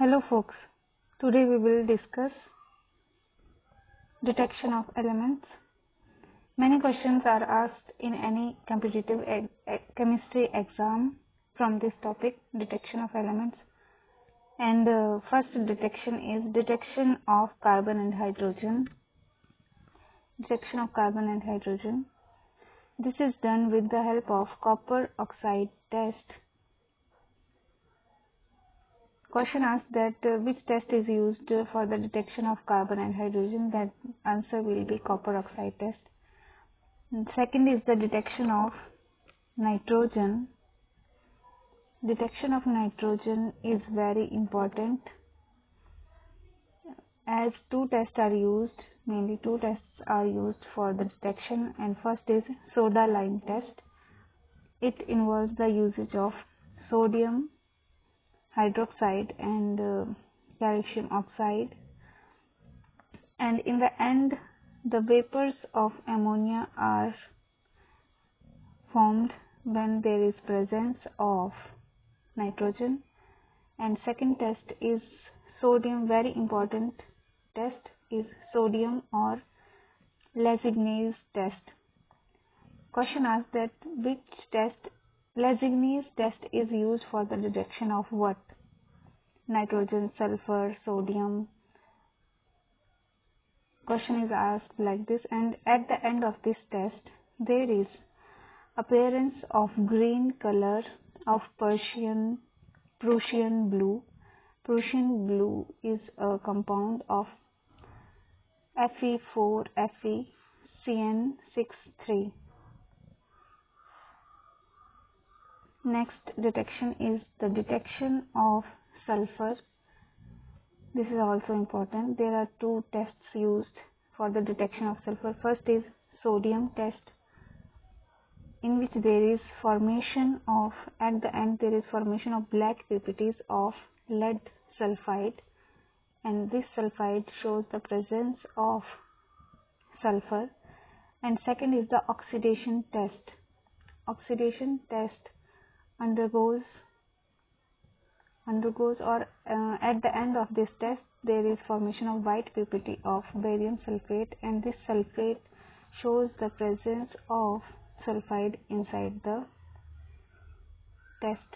Hello folks, today we will discuss detection of elements. Many questions are asked in any competitive chemistry exam from this topic, detection of elements. And first detection is detection of carbon and hydrogen. Detection of carbon and hydrogen. This is done with the help of copper oxide test. Question asks that which test is used for the detection of carbon and hydrogen. That answer will be copper oxide test. And second is the detection of nitrogen. Detection of nitrogen is very important as two tests are used, mainly two tests are used for the detection, and first is soda lime test. It involves the usage of sodium hydroxide and calcium oxide, and in the end the vapors of ammonia are formed when there is presence of nitrogen. And second test is sodium, very important test is sodium or Lasignase test. Question asks that which test, Lasignase test, is used for the detection of what? Nitrogen, sulfur, sodium. Question is asked like this, and at the end of this test there is appearance of green color of Prussian blue. Prussian blue is a compound of Fe4FeCN63. Next detection is the detection of sulfur. This is also important. There are two tests used for the detection of sulfur. First is sodium test, in which there is formation of, at the end there is formation of black PPTs of lead sulfide, and this sulfide shows the presence of sulfur. And second is the oxidation test. Oxidation test undergoes or at the end of this test there is formation of white PPT of barium sulfate, and this sulfate shows the presence of sulfide inside the test.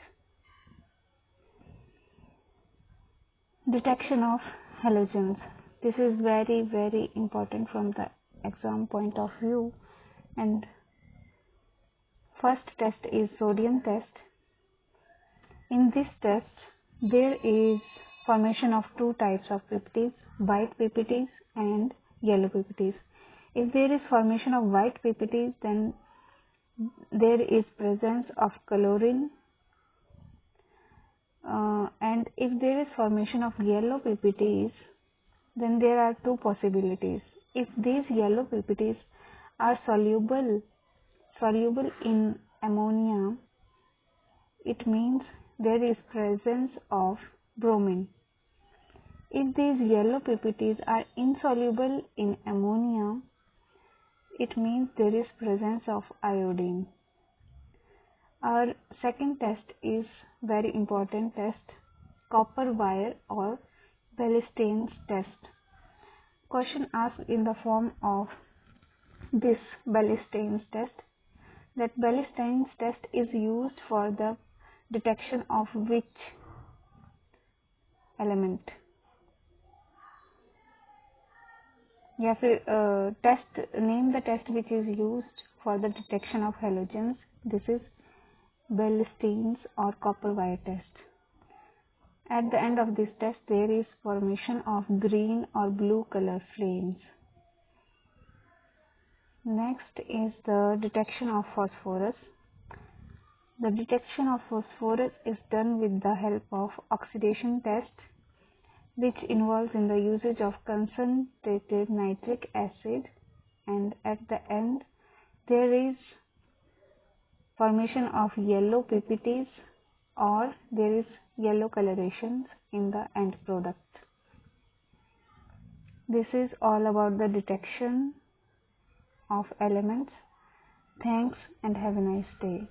Detection of halogens. This is very important from the exam point of view. And first test is sodium test. In this test there is formation of two types of PPTs, white PPTs and yellow PPTs. If there is formation of white PPTs, then there is presence of chlorine, and if there is formation of yellow PPTs, then there are two possibilities. If these yellow PPTs are soluble in ammonia, it means there is presence of bromine. If these yellow PPTs are insoluble in ammonia, it means there is presence of iodine. Our second test is very important test, copper wire or Bellstein's test. Question asked in the form of this Bellstein's test, that Bellstein's test is used for the detection of which element? You have to name the test which is used for the detection of halogens. This is Bellstein's or copper wire test. At the end of this test there is formation of green or blue color flames. Next is the detection of phosphorus. The detection of phosphorus is done with the help of oxidation test, which involves in the usage of concentrated nitric acid, and at the end there is formation of yellow PPTs or there is yellow colorations in the end product. This is all about the detection of elements. Thanks and have a nice day.